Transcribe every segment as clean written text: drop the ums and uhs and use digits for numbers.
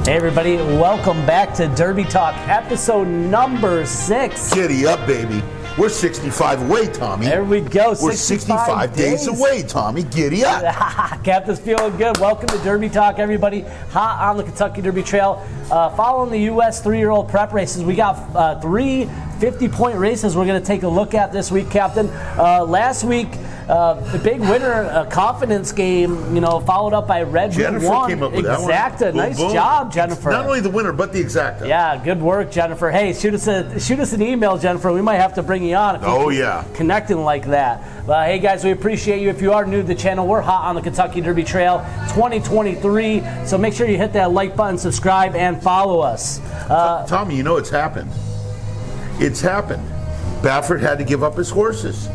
Hey everybody, welcome back to Derby Talk, episode number 6. Giddy up, baby. We're 65 away, Tommy. There we go. We're 65 days away, Tommy. Giddy up. Captain's feeling good. Welcome to Derby Talk, everybody. Hot on the Kentucky Derby Trail. Following the U.S. 3-year-old prep races, we got 3 50-point races we're going to take a look at this week, Captain. Last week, the big winner, confidence game, followed up by Red Jennifer Bull 1. Came up with Exacta. that one. Nice job, Jennifer. Not only the winner, but the exacta. Yeah, good work, Jennifer. Hey, shoot us an email, Jennifer. We might have to bring you on. If connecting like that. Hey, guys, we appreciate you. If you are new to the channel, we're hot on the Kentucky Derby Trail 2023. So make sure you hit that like button, subscribe, and follow us. Tommy, it's happened. It's happened. Baffert had to give up his horses.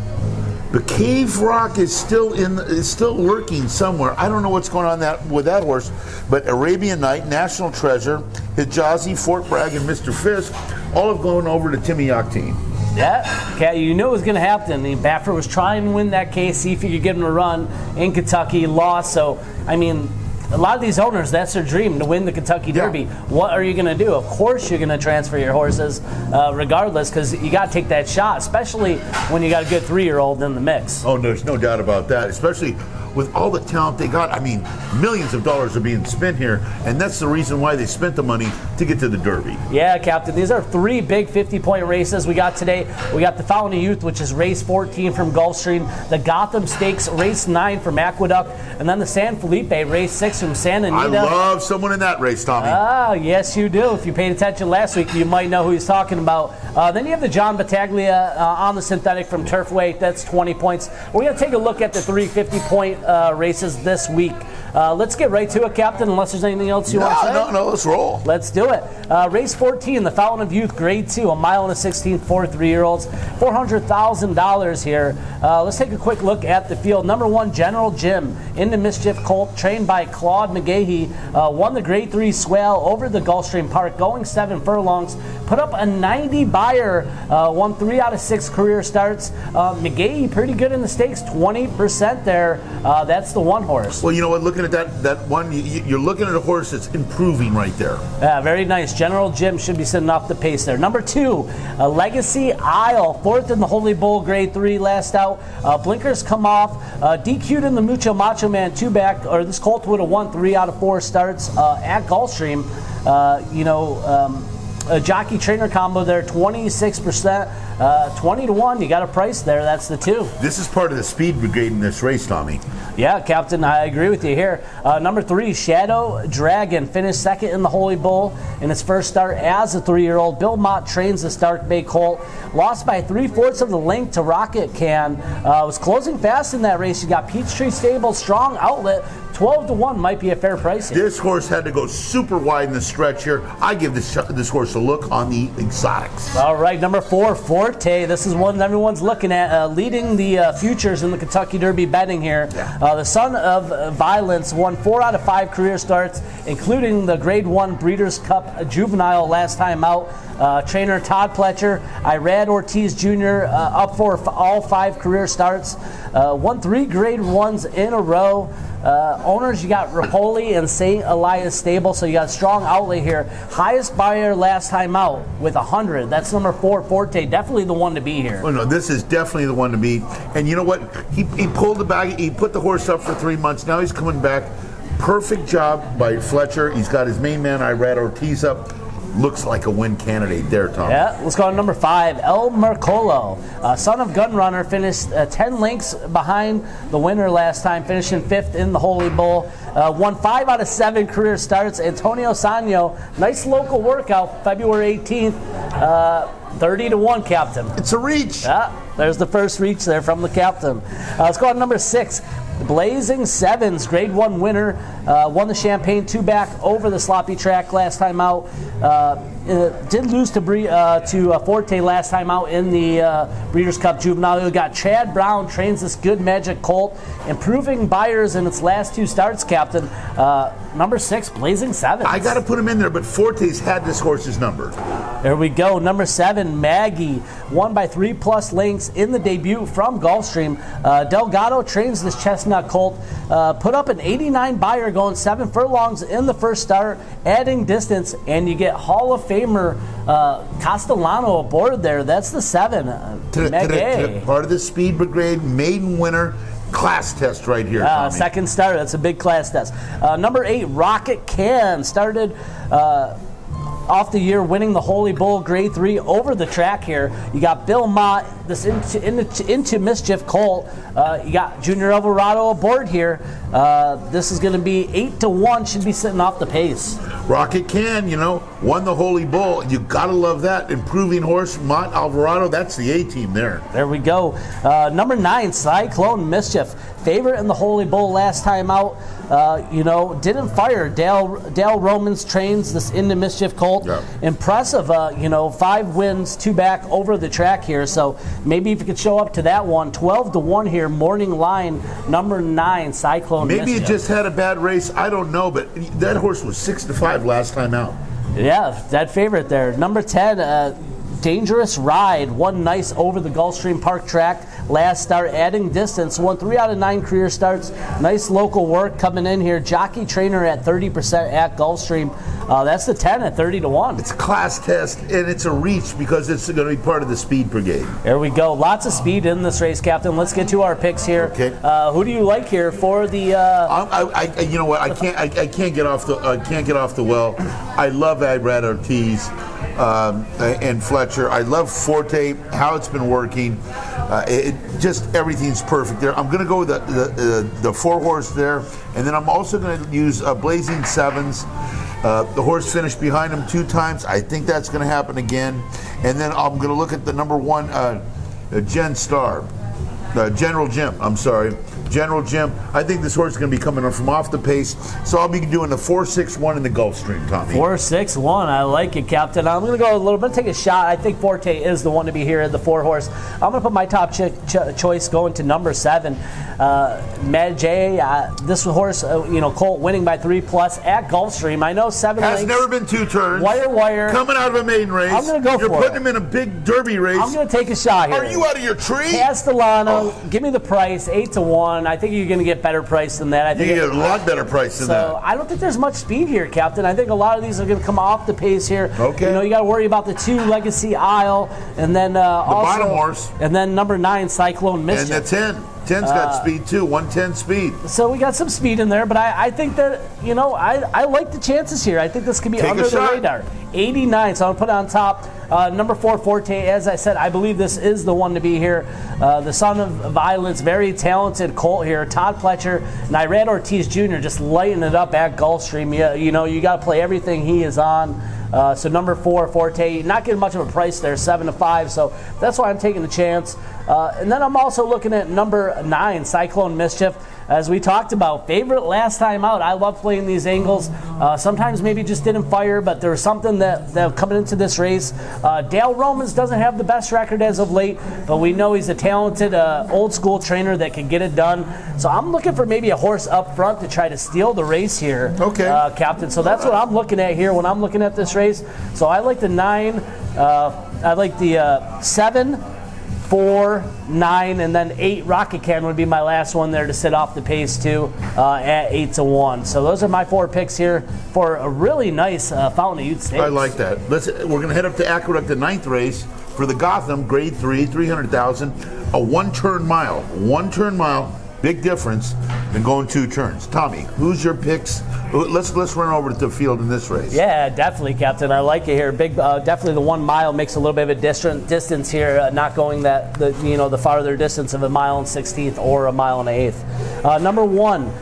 The Cave Rock is still lurking somewhere. I don't know what's going on with that horse, but Arabian Night, National Treasure, Hijazi, Fort Bragg, and Mr. Fisk all have gone over to Timmy Octane. Yeah, okay, you knew it was going to happen. Baffert was trying to win that case, see if he could get him a run in Kentucky, lost. So, a lot of these owners, that's their dream, to win the Kentucky Derby. Yeah. What are you going to do? Of course you're going to transfer your horses regardless, because you got to take that shot, especially when you got a good 3-year-old in the mix. Oh, there's no doubt about that, especially with all the talent they got. Millions of dollars are being spent here, and that's the reason why they spent the money to get to the Derby. Yeah, Captain. These are 3 big 50-point races we got today. We got the Fountain of Youth, which is race 14 from Gulfstream, the Gotham Stakes, race 9 from Aqueduct, and then the San Felipe, race 6 from Santa Anita. I love someone in that race, Tommy. Yes, you do. If you paid attention last week, you might know who he's talking about. Then you have the John Battaglia on the synthetic from Turfway. That's 20 points. We're going to take a look at the 3 50-point races this week. Let's get right to it, Captain, unless there's anything else you want to say. No, let's roll. Let's do it. Race 14, the Fountain of Youth, Grade 2, a mile and a 16th for 3-year-olds. $400,000 here. Let's take a quick look at the field. Number 1, General Jim, Into Mischief Colt, trained by Claude McGahee, won the Grade 3 Swale over the Gulfstream Park, going 7 furlongs, put up a 90 buyer, won 3 out of 6 career starts. McGahee, pretty good in the stakes, 20% there. That's the one horse. Well, you know what, looking at that one, you're looking at a horse that's improving right there. Yeah, very nice. General Jim should be sitting off the pace there. Number 2, Legacy Isle, 4th in the Holy Bull, Grade 3, last out. Blinkers come off. DQ'd in the Mucho Macho Man 2-back, or this colt would have won 3 out of 4 starts at Gulfstream. A jockey trainer combo there, 26%, 20 to 1. You got a price there. That's the 2. This is part of the speed brigade in this race, Tommy. Yeah, Captain, I agree with you here. Number 3, Shadow Dragon, finished 2nd in the Holy Bull in his first start as a 3-year-old. Bill Mott trains the Stark Bay colt. Lost by 3/4 of the length to Rocket Can. Was closing fast in that race. You got Peachtree Stable, strong outlet. 12 to 1 might be a fair price here. This horse had to go super wide in the stretch here. I give this horse a look on the exotics. All right, number 4, Forte. This is one everyone's looking at, leading the futures in the Kentucky Derby betting here. Yeah. The son of Violence won 4 out of 5 career starts, including the Grade 1 Breeders' Cup Juvenile last time out. Trainer Todd Pletcher, Irad Ortiz Jr. Up for all 5 career starts. Won 3 Grade 1s in a row. Owners, you got Rapoli and St. Elias Stable, so you got a strong outlay here. Highest buyer last time out with 100. That's number 4, Forte. Definitely the one to be here. Oh, no, this is definitely the one to be. And you know what? He pulled the bag. He put the horse up for 3 months. Now he's coming back. Perfect job by Fletcher. He's got his main man, Irad Ortiz, up. Looks like a win candidate there, Tom. Yeah, let's go to number 5, El Mercolo. Son of Gunrunner, finished 10 lengths behind the winner last time, finishing 5th in the Holy Bull. Won 5 out of 7 career starts. Antonio Sanyo, nice local workout, February 18th. 30 to 1, Captain. It's a reach. Yeah, there's the first reach there from the Captain. Let's go to number 6. Blazing Sevens, Grade 1 winner, won the Champagne 2-back over the sloppy track last time out. did lose to Forte last time out in the Breeders' Cup Juvenile. We got Chad Brown trains this Good Magic colt, improving buyers in its last 2 starts, Captain. Number 6, Blazing 7. I got to put him in there, but Forte's had this horse's number. There we go. Number 7, Maggie, won by 3+ lengths in the debut from Gulfstream. Delgado trains this chestnut colt, put up an 89 buyer going 7 furlongs in the first start, adding distance, and you get Hall of Famer Castellano aboard there. That's the 7. Maggie. Part of the Speed Brigade, maiden winner. Class test right here, Tommy. Second starter. That's a big class test. Number 8, Rocket Can, started off the year winning the Holy Bull Grade 3 over the track here. You got Bill Mott, this into Mischief colt. You got Junior Alvarado aboard here. This is going to be 8-1, should be sitting off the pace. Rocket Can, won the Holy Bull. You got to love that. Improving horse, Mott Alvarado, that's the A-team there. There we go. Number 9, Cyclone Mischief. Favorite in the Holy Bull last time out. Didn't fire. Dale Romans trains this into Mischief colt. Yeah. Impressive, 5 wins, 2 back over the track here. So maybe if you could show up to that one. 12-1 here, morning line, number 9, Cyclone Mischief. Maybe it just had a bad race. I don't know, but that horse was 6-5 last time out. Yeah, that favorite there. Number 10, Dangerous Ride, won nice over the Gulfstream Park track last start, adding distance, won 3 out of 9 career starts. Nice local work coming in here. Jockey trainer at 30% at Gulfstream. That's the 10 at 30-1. It's a class test, and it's a reach because it's going to be part of the Speed Brigade. There we go. Lots of speed in this race, Captain. Let's get to our picks here. Okay. Who do you like here for the? You know what? I can't get off the well. I love Brad Ortiz. And Fletcher. I love Forte, how it's been working. Just everything's perfect there. I'm going to go with the 4-horse there, and then I'm also going to use Blazing 7s. The horse finished behind him 2 times. I think that's going to happen again. And then I'm going to look at the number 1, General Jim. I'm sorry. General Jim. I think this horse is going to be coming from off the pace, so I'll be doing the 4-6-1 in the Gulfstream, Tommy. 4-6-1. I like it, Captain. I'm going to go a little bit, take a shot. I think Forte is the one to be here at the 4-horse. I'm going to put my top choice going to number 7, Mad J. This horse, colt winning by 3+ at Gulfstream. I know 7 has lengths, never been 2 turns. Wire. Coming out of a maiden race. I'm going to go You're for it. putting him in a big Derby race. I'm going to take a shot here. Are you out of your tree? Castellano, give me the price, 8-1. I think you're going to get better price than that. I think you get a lot better price than that. So I don't think there's much speed here, Captain. I think a lot of these are going to come off the pace here. Okay. You got to worry about the 2 Legacy Isle, and then also bottom horse, and then number 9 Cyclone Mischief. and the 10. 10's got speed too. 110 speed. So we got some speed in there, but I think that I like the chances here. I think this could be under the radar. 89. So I'm gonna put it on top. Number 4, Forte. As I said, I believe this is the one to be here. The son of violence, very talented colt here. Todd Pletcher and Brad Ortiz Jr. just lighting it up at Gulfstream. You got to play everything he is on. So number 4, Forte, not getting much of a price there, 7-5. So that's why I'm taking the chance. And then I'm also looking at number 9, Cyclone Mischief. As we talked about, favorite last time out. I love playing these angles. Sometimes maybe just didn't fire, but there was something that coming into this race. Dale Romans doesn't have the best record as of late, but we know he's a talented old school trainer that can get it done. So I'm looking for maybe a horse up front to try to steal the race here, Captain. So that's what I'm looking at here when I'm looking at this race. So I like the 9. I like the 7. 4, 9, and then 8 Rocket Can would be my last one there to sit off the pace too at 8-1. So those are my 4 picks here for a really nice Fountain of Youth Stakes. I like that. We're going to head up to Aqueduct, the 9th race for the Gotham Grade 3, 300,000, a 1-turn mile. 1-turn mile, big difference than going 2 turns. Tommy, who's your picks? Let's run over to the field in this race. Yeah, definitely, Captain. I like it here. Big, definitely the 1 mile makes a little bit of a distance here, not going the farther distance of 1 1/16 or 1 1/8. Number 1,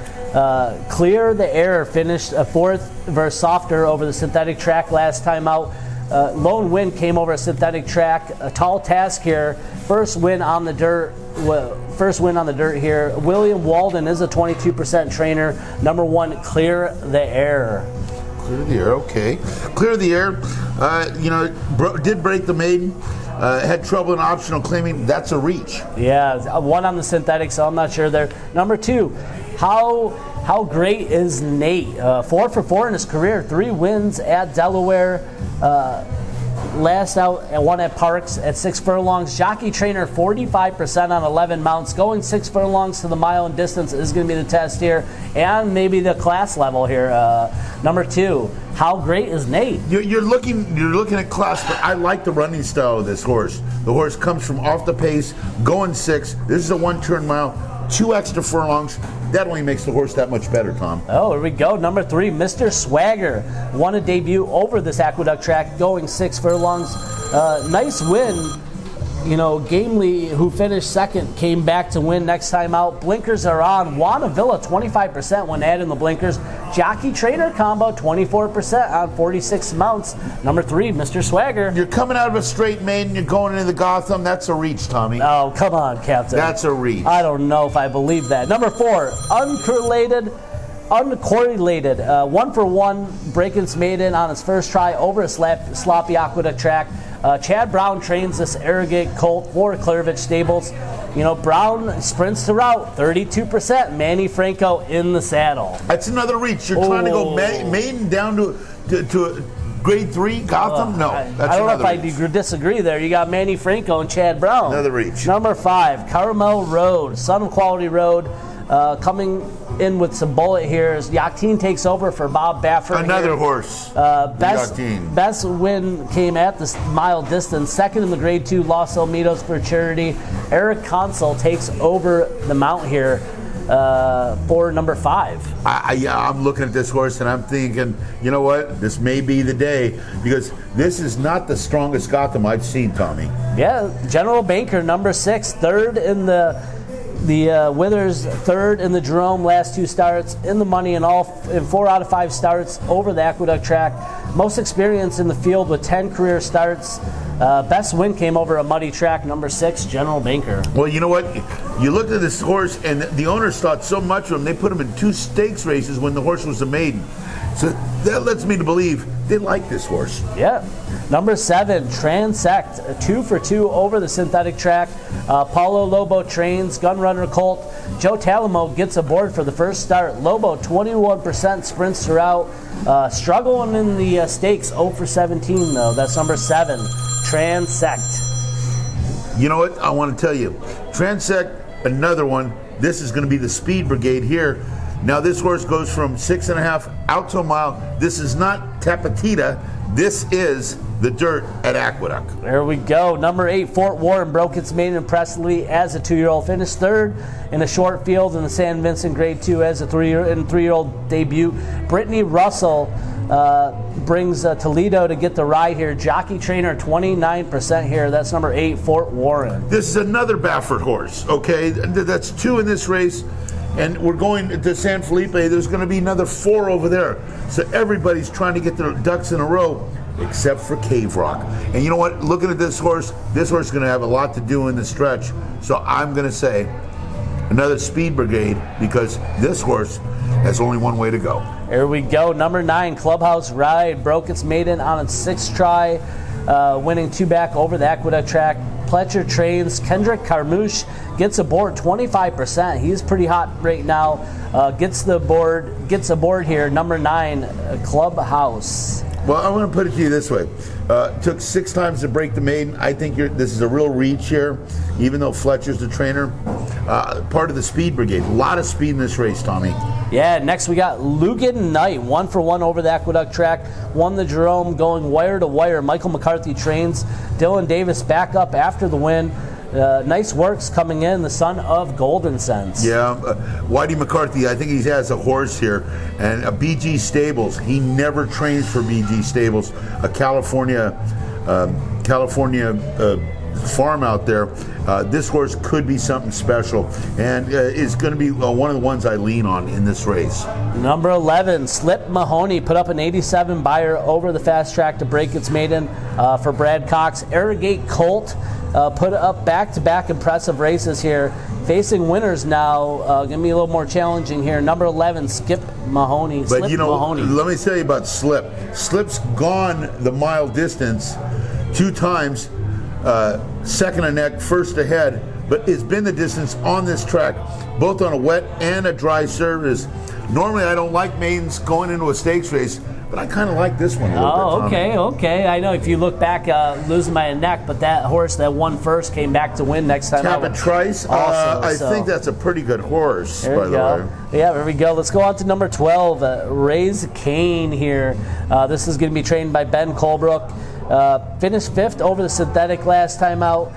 Clear the Air finished 4th versus Softer over the synthetic track last time out. Lone Wind came over a synthetic track. A tall task here. First win on the dirt here. William Walden is a 22% trainer. Number 1, Clear the Air. Clear the air, okay. Clear the air. Did break the maiden. Had trouble in optional claiming. That's a reach. Yeah, one on the synthetic, so I'm not sure there. Number 2, how great is Nate? 4 for 4 in his career. 3 wins at Delaware. Last out and one at Parks at 6 furlongs. Jockey trainer 45% on 11 mounts. Going 6 furlongs to the mile and distance is going to be the test here, and maybe the class level here. Number 2, how great is Nate? You're looking at class, but I like the running style of this horse. The horse comes from off the pace, going 6. This is a 1-turn mile, 2 extra furlongs. That only makes the horse that much better, Tom. Oh, here we go. Number 3, Mr. Swagger. Won a debut over this Aqueduct track, going 6 furlongs. Nice win. Gamely, who finished second, came back to win next time out. Blinkers are on. Wanavilla, 25% when adding the blinkers. Jockey trainer combo, 24% on 46 mounts. Number 3, Mr. Swagger. You're coming out of a straight maiden. You're going into the Gotham. That's a reach, Tommy. Oh, come on, Captain. That's a reach. I don't know if I believe that. Number 4, uncorrelated, 1 for 1, Breakin's maiden on his first try over a sloppy Aqueduct track. Chad Brown trains this arrogant colt for Clearvich Stables. Brown sprints to route, 32%. Manny Franco in the saddle. That's another reach. You're trying to go maiden down to grade 3 Gotham? No, I don't know if I disagree there. You got Manny Franco and Chad Brown. Another reach. Number 5, Carmel Road, Sun Quality Road. Coming in with some bullet here as Yachtine takes over for Bob Baffert. Another horse. Best win came at the mile distance. Second in the grade 2 Los Alamitos for Charity. Eric Consul takes over the mount here for number 5. I'm looking at this horse and I'm thinking, you know what? This may be the day, because this is not the strongest Gotham I've seen, Tommy. Yeah, General Banker, number 6, third in the Withers, third in the Jerome, last 2 starts in the money in 4 out of 5 starts over the Aqueduct track. Most experience in the field with 10 career starts. Best win came over a muddy track. Number 6, General Banker. Well, you know what? You looked at this horse, and the owners thought so much of him. They put him in 2 stakes races when the horse was a maiden. So that lets me to believe they like this horse. Yeah. Number 7, Transect, 2 for 2 over the synthetic track. Paulo Lobo trains, Gunrunner Colt. Joe Talamo gets aboard for the first start. Lobo, 21% sprints throughout. Struggling in the stakes, 0 for 17 though. That's number 7, Transect. You know what? I want to tell you. Transect, another one. This is going to be the speed brigade here. Now this horse goes from 6.5 out to a mile. This is not Tapatita. This is the dirt at Aqueduct. There we go. Number 8, Fort Warren broke its maiden impressively as a 2-year-old. Finished third in a short field in the San Vincent Grade 2 as a 3-year-old debut. Brittany Russell brings Toledo to get the ride here. Jockey trainer 29% here. That's number 8, Fort Warren. This is another Baffert horse, okay? That's 2 in this race. And we're going to San Felipe. There's going to be another 4 over there. So everybody's trying to get their ducks in a row, except for Cave Rock. And you know what? Looking at this horse is going to have a lot to do in the stretch. So I'm going to say another speed brigade, because this horse has only one way to go. Here we go. Number 9, Clubhouse Ride, broke its maiden on its 6th try, winning 2 back over the Aqueduct track. Pletcher trains. Kendrick Carmouche gets aboard, 25%. He's pretty hot right now. Gets aboard here. Number 9, Clubhouse. Well, I'm going to put it to you this way. Took 6 times to break the maiden. I think this is a real reach here, even though Fletcher's the trainer. Part of the speed brigade. A lot of speed in this race, Tommy. Yeah, next we got Lugan Knight, 1 for 1 over the Aqueduct track. Won the Jerome going wire to wire. Michael McCarthy trains. Dylan Davis back up after the win. Nice works coming in, the son of Golden Sense. Yeah, Whitey McCarthy, I think he has a horse here. And BG Stables, he never trains for BG Stables, a California farm out there. This horse could be something special, and is going to be one of the ones I lean on in this race. Number 11, Slip Mahoney put up an 87 buyer over the fast track to break its maiden for Brad Cox. Arrogate Colt put up back-to-back impressive races here. facing winners now. Going to be a little more challenging here. Number 11, Skip Mahoney. But Slip you know, Mahoney. let me tell you about Slip. Slip's gone the mile distance 2 times, second a neck, first ahead, but it's been the distance on this track, both on a wet and a dry surface. Normally, I don't like maidens going into a stakes race, but I kind of like this one a little bit. Okay. I know if you look back, losing by a neck, but that horse that won first came back to win next time. Tappan Trice, I think that's a pretty good horse, by the way. Yeah, there we go. Let's go on to number 12, Raise Cane here. This is going to be trained by Ben Colebrook. Finished 5th over the synthetic last time out.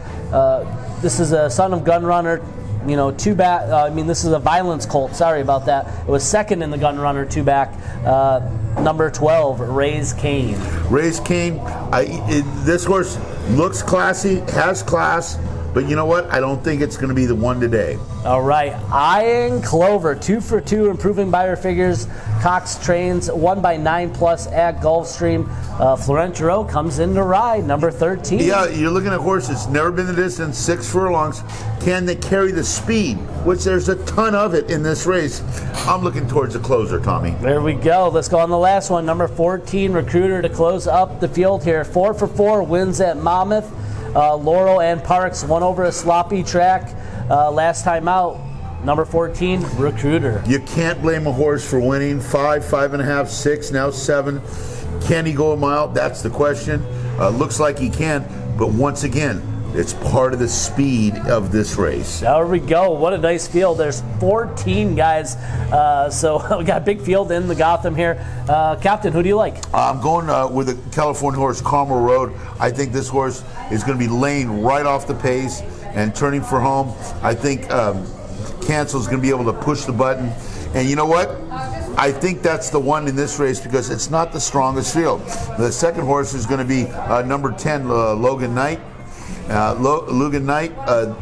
This is a son of Gun Runner. You know, this is a Violence colt. Sorry about that. It was 2nd in the Gun Runner 2-back. Number 12, Raise Cane. Raise Cane. This horse looks classy, has class, but you know what? I don't think it's going to be the one today. All right, Iron Clover, 2 for 2, improving Beyer figures. Cox trains, 1 by 9+ at Gulfstream. Florent Giroux comes in to ride, number 13. Yeah, you're looking at horses, never been the distance, 6 furlongs. Can they carry the speed? Which there's a ton of it in this race. I'm looking towards the closer, Tommy. There we go. Let's go on the last one. Number 14, Recruiter, to close up the field here. 4 for 4, wins at Monmouth. Laurel and Parks won over a sloppy track last time out. Number 14, Recruiter. You can't blame a horse for winning. 5, 5.5, 6, now 7. Can he go a mile? That's the question. Looks like he can, but once again, it's part of the speed of this race. There we go. What a nice field. There's 14 guys. So we got a big field in the Gotham here. Captain, who do you like? I'm going with the California horse, Carmel Road. I think this horse is going to be laying right off the pace and turning for home. I think Cancel's going to be able to push the button. And you know what? I think that's the one in this race because it's not the strongest field. The second horse is going to be number 10, Logan Knight. Logan Knight,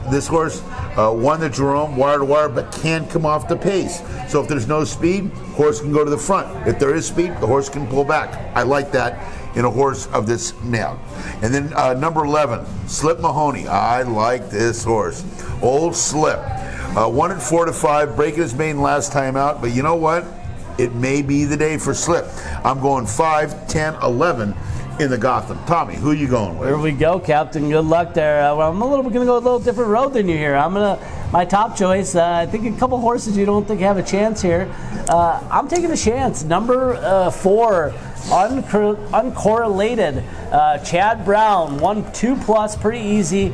this horse won the Jerome wire to wire, but can come off the pace. So if there's no speed, horse can go to the front. If there is speed, the horse can pull back. I like that in a horse of this now. And then number 11, Slip Mahoney. I like this horse. Old Slip. Won at 4 to 5, breaking his main last time out, but you know what? It may be the day for Slip. I'm going 5, 10, 11 in the Gotham. Tommy, who are you going with? There we go, Captain. Good luck there. I'm going to go a little different road than you here. My top choice, I think a couple horses you don't think have a chance here. I'm taking a chance. Number 4, uncorrelated. Chad Brown, 1 2+, pretty easy.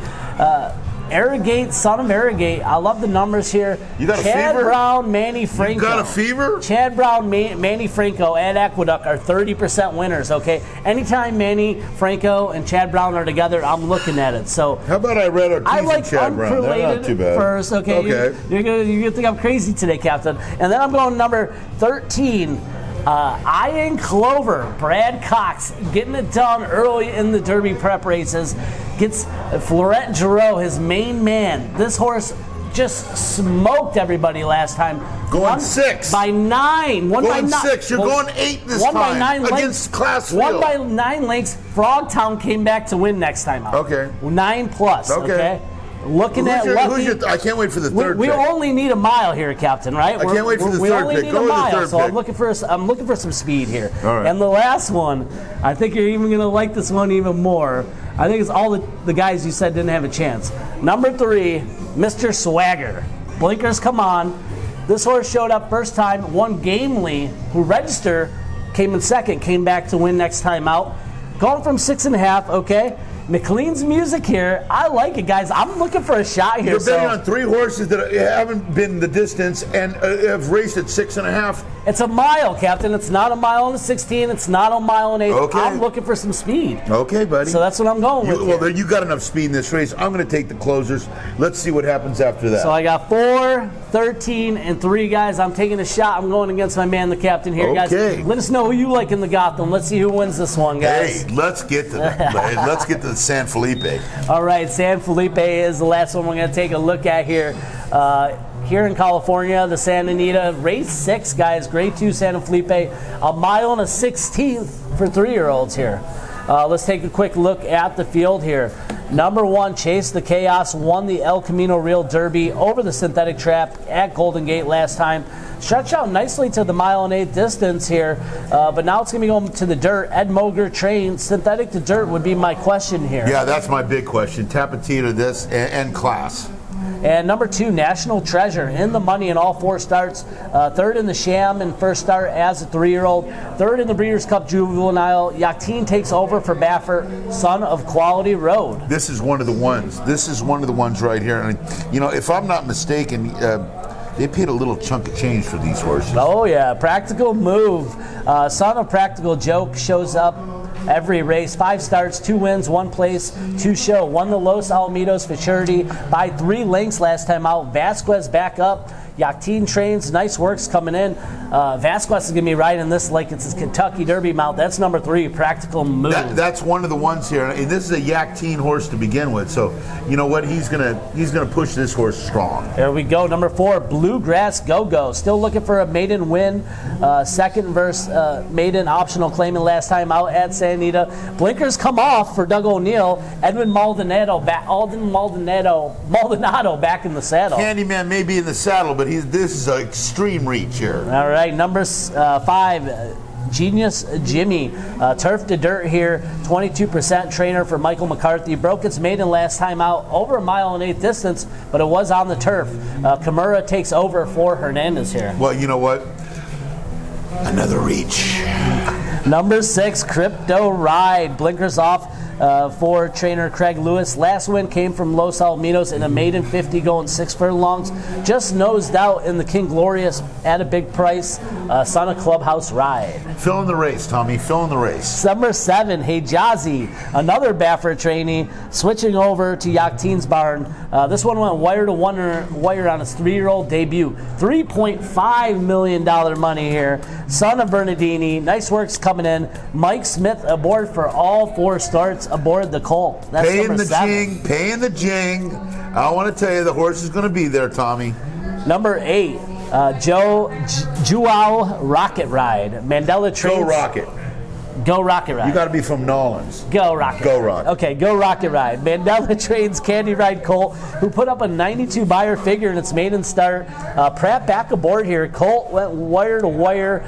Arrogate, son of Arrogate. I love the numbers here. You got Chad a fever? Brown, Manny Franco. You got a fever? Chad Brown, Manny Franco, and Aqueduct are 30% winners, okay? Anytime Manny Franco and Chad Brown are together, I'm looking at it. So how about I read our I like Chad Brown? They're not too bad. First, okay? You're gonna think I'm crazy today, Captain. And then I'm going number 13. Iron Clover, Brad Cox, getting it done early in the Derby prep races. Gets Florent Giroux, his main man. This horse just smoked everybody last time. Going 6. By 9. Going 6. You're going 8 this time. 1 by 9 against lengths. Class 1 by 9 lengths. Frogtown came back to win next time out. Okay. 9+. Okay. Looking at Lucky. I can't wait for the third we pick. only need a mile here, Captain, right? I can't wait for the third pick. We only need a mile, so pick. I'm looking for some speed here. All right. And the last one, I think you're even going to like this one even more. I think it's all the guys you said didn't have a chance. Number 3, Mr. Swagger. Blinkers come on. This horse showed up first time, won gamely, who registered, came in second, came back to win next time out. Going from 6.5, okay? McLean's music here. I like it, guys. I'm looking for a shot here. You're betting on 3 horses that haven't been the distance and have raced at 6.5. It's a mile, Captain. It's not a mile and a 16. It's not a mile and 8. Okay. I'm looking for some speed. Okay, buddy. So that's what I'm going with. Well, you got enough speed in this race. I'm going to take the closers. Let's see what happens after that. So I got 4, 13, and 3 guys. I'm taking a shot. I'm going against my man, the captain here, guys. Let us know who you like in the Gotham. Let's see who wins this one, guys. Hey, let's get to San Felipe. All right, San Felipe is the last one we're going to take a look at here. Here in California, the Santa Anita, race 6, guys, grade 2 Santa Felipe, a mile and a 16th for 3-year-olds here. Let's take a quick look at the field here. Number 1, Chase the Chaos, won the El Camino Real Derby over the synthetic track at Golden Gate last time. Stretched out nicely to the 1.8 distance here, but now it's going to be going to the dirt. Ed Moger trained. Synthetic to dirt would be my question here. Yeah, that's my big question. Tapatita this and class. And number 2, National Treasure, in the money in all 4 starts. Third in the Sham in first start as a 3-year-old. Third in the Breeders' Cup Juvenile. Yakteen takes over for Baffert, son of Quality Road. This is one of the ones. This is one of the ones right here. And, you know, if I'm not mistaken, they paid a little chunk of change for these horses. Oh, yeah. Practical Move. Son of Practical Joke shows up every race. 5 starts, 2 wins, 1 place, 2 show. Won the Los Alamitos Futurity by 3 lengths last time out. Vasquez back up. Yakteen trains. Nice works coming in. Vasquez is going to be riding this like it's his Kentucky Derby mount. That's number 3, Practical Move. That's one of the ones here. And this is a Yakteen horse to begin with. So, you know what? He's gonna push this horse strong. There we go. Number 4, Bluegrass Go-Go. Still looking for a maiden win. Second verse maiden optional claiming last time out at Santa Anita. Blinkers come off for Doug O'Neill. Edwin Maldonado back in the saddle. Candyman may be in the saddle, but this is an extreme reach here. All right, number 5, Genius Jimmy. Turf to dirt here, 22% trainer for Michael McCarthy. Broke its maiden last time out over a 1.8 distance, but it was on the turf. Kimura takes over for Hernandez here. Well, you know what? Another reach. Number 6, Crypto Ride. Blinkers off for trainer Craig Lewis. Last win came from Los Alamitos in a maiden 50 going 6 furlongs. Just nosed out in the King Glorious at a big price. Son of Clubhouse Ride. Fill in the race, Tommy. Fill in the race. Number 7, Hejazi, another Baffert trainee, switching over to Yakteen's barn. This one went wire to wire on his 3-year-old debut. $3.5 million money here. Son of Bernardini. Nice works coming in. Mike Smith aboard for all 4 starts aboard the Colt. That's paying number the 7. jing, paying the jing. I want to tell you, the horse is going to be there, Tommy. Number 8, Joao Rocket Ride. Mandela trains. Go Rocket. Go Rocket Ride. You got to be from Nolans. Go Rocket. Go Rocket. Okay, Go Rocket Ride. Mandela trains Candy Ride Colt, who put up a 92 buyer figure in its maiden start. Pratt back aboard here. Colt went wire to wire,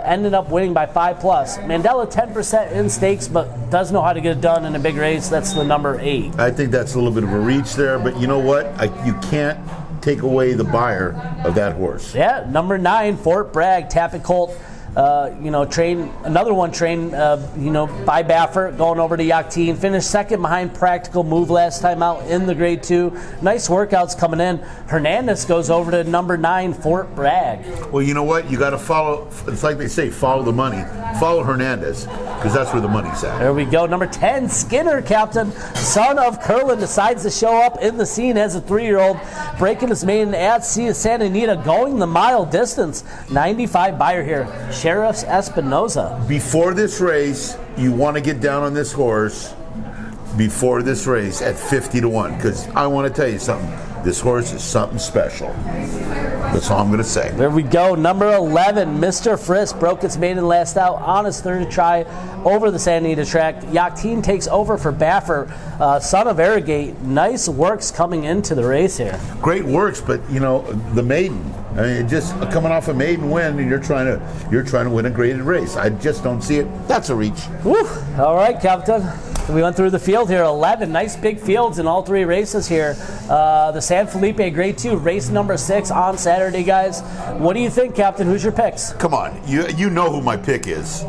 ended up winning by 5+. Mandela 10% in stakes, but does know how to get it done in a big race. That's the number 8. I think that's a little bit of a reach there, but you know what? You can't take away the buyer of that horse. Yeah, number 9, Fort Bragg, Tappet Colt. Another one trained, by Baffert, going over to Yakteen. Finished second behind Practical Move last time out in the Grade 2. Nice workouts coming in. Hernandez goes over to number 9, Fort Bragg. Well, you know what? You got to follow. It's like they say, follow the money. Follow Hernandez, because that's where the money's at. There we go. Number 10, Skinner, captain. Son of Curlin decides to show up in the scene as a 3-year-old, breaking his maiden at Santa Anita, going the mile distance. 95 buyer here. Sheriff's Espinoza. Before this race, you want to get down on this horse before this race at 50-1, because I want to tell you something. This horse is something special. That's all I'm going to say. There we go. Number 11, Mr. Frisk, broke its maiden last out on his 3rd try over the Santa Anita track. Yakteen takes over for Baffert, son of Arrogate. Nice works coming into the race here. Great works, but the maiden. I mean, just coming off a maiden win, and you're trying to win a graded race. I just don't see it. That's a reach. Whew. All right, Captain. We went through the field here. 11 nice big fields in all 3 races here. The San Felipe Grade 2, race number 6 on Saturday, guys. What do you think, Captain? Who's your picks? Come on, you know who my pick is.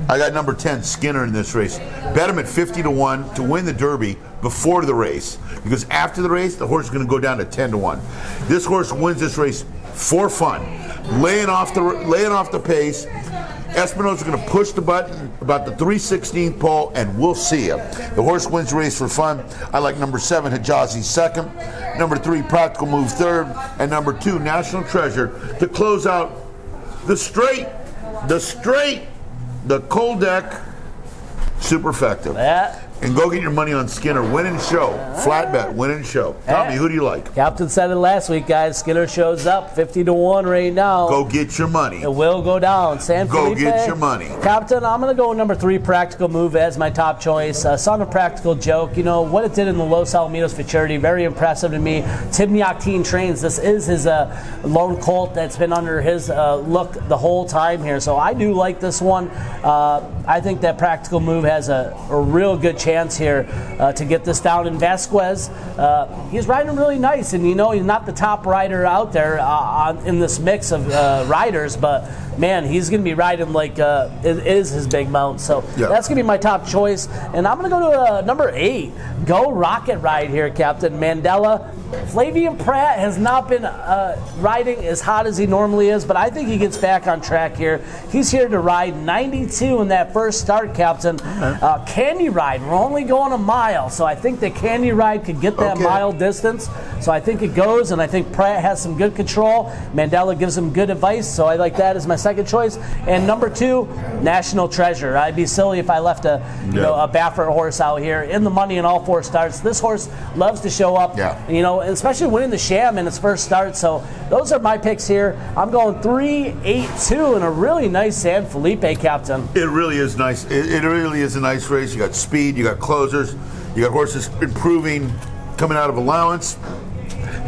I got number 10, Skinner, in this race. Bet him at 50-1 to win the Derby before the race, because after the race, the horse is going to go down to 10-1. This horse wins this race for fun, laying off the pace. Espinosa's going to push the button about the 3/16 pole, and we'll see him. The horse wins the race for fun. I like number 7, Hijazi, 2nd. Number 3, Practical Move, 3rd. And number 2, National Treasure, to close out the Cold Deck Super Effective. And go get your money on Skinner. Win and show. Flat bet. Win and show. Tommy, who do you like? Captain said it last week, guys. Skinner shows up 50-1 right now. Go get your money. It will go down. San Go Felipe, get your money. Captain, I'm going to go number 3, Practical Move, as my top choice. Son of Practical Joke. You know, what it did in the Los Alamitos Futurity, very impressive to me. Timniak Teen Trains. This is his lone colt that's been under his look the whole time here. So I do like this one. I think that Practical Move has a real good chance here to get this down. And Vasquez, he's riding really nice. And, you know, he's not the top rider out there in this mix of riders, but, man, he's going to be riding like it is his big mount. So that's going to be my top choice. And I'm going to go to number 8. Go Rocket Ride here, Captain. Mandela. Flavian Pratt has not been riding as hot as he normally is, but I think he gets back on track here. He's here to ride 92 in that first start, Captain. Candy Ride, we're only going a mile, so I think the Candy Ride could get that mile distance. So I think it goes, and I think Pratt has some good control. Mandela gives him good advice, so I like that as my second choice. And number 2, National Treasure. I'd be silly if I left a Baffert horse out here in the money in all 4 starts. This horse loves to show up, you know, especially winning the Sham in its first start. So those are my picks here. I'm going 3, 8, 2, and a really nice San Felipe, Captain. It really is nice. It really is a nice race. You got speed, you got closers, you got horses improving, coming out of allowance.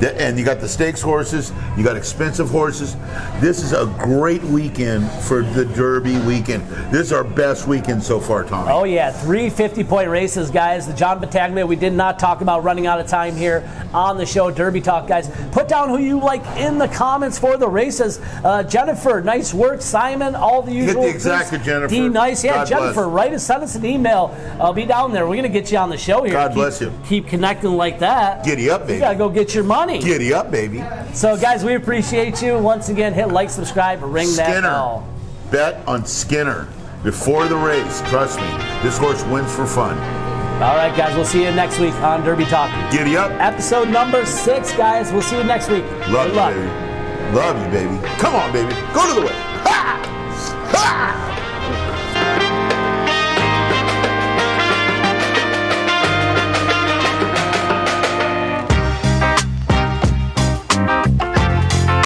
And you got the stakes horses, you got expensive horses. This is a great weekend for the Derby weekend. This is our best weekend so far, Tommy. Oh yeah, 3 50-point races, guys. The John Battaglia, we did not talk about, running out of time here on the show. Derby Talk, guys. Put down who you like in the comments for the races. Jennifer, nice work. Simon, all the usual. Get the exacta, Jennifer. D, nice. Yeah, God Jennifer, send us an email. I'll be down there. We're going to get you on the show here. God bless you. Keep connecting like that. Giddy up, baby. You got to go get your money. Giddy up, baby. So, guys, we appreciate you. Once again, hit like, subscribe, ring that bell. Bet on Skinner before the race. Trust me, this horse wins for fun. All right, guys, we'll see you next week on Derby Talk. Giddy up. Episode number 6, guys. We'll see you next week. Love you, baby. Love you, baby. Come on, baby. Go to the way. Ha! Ha!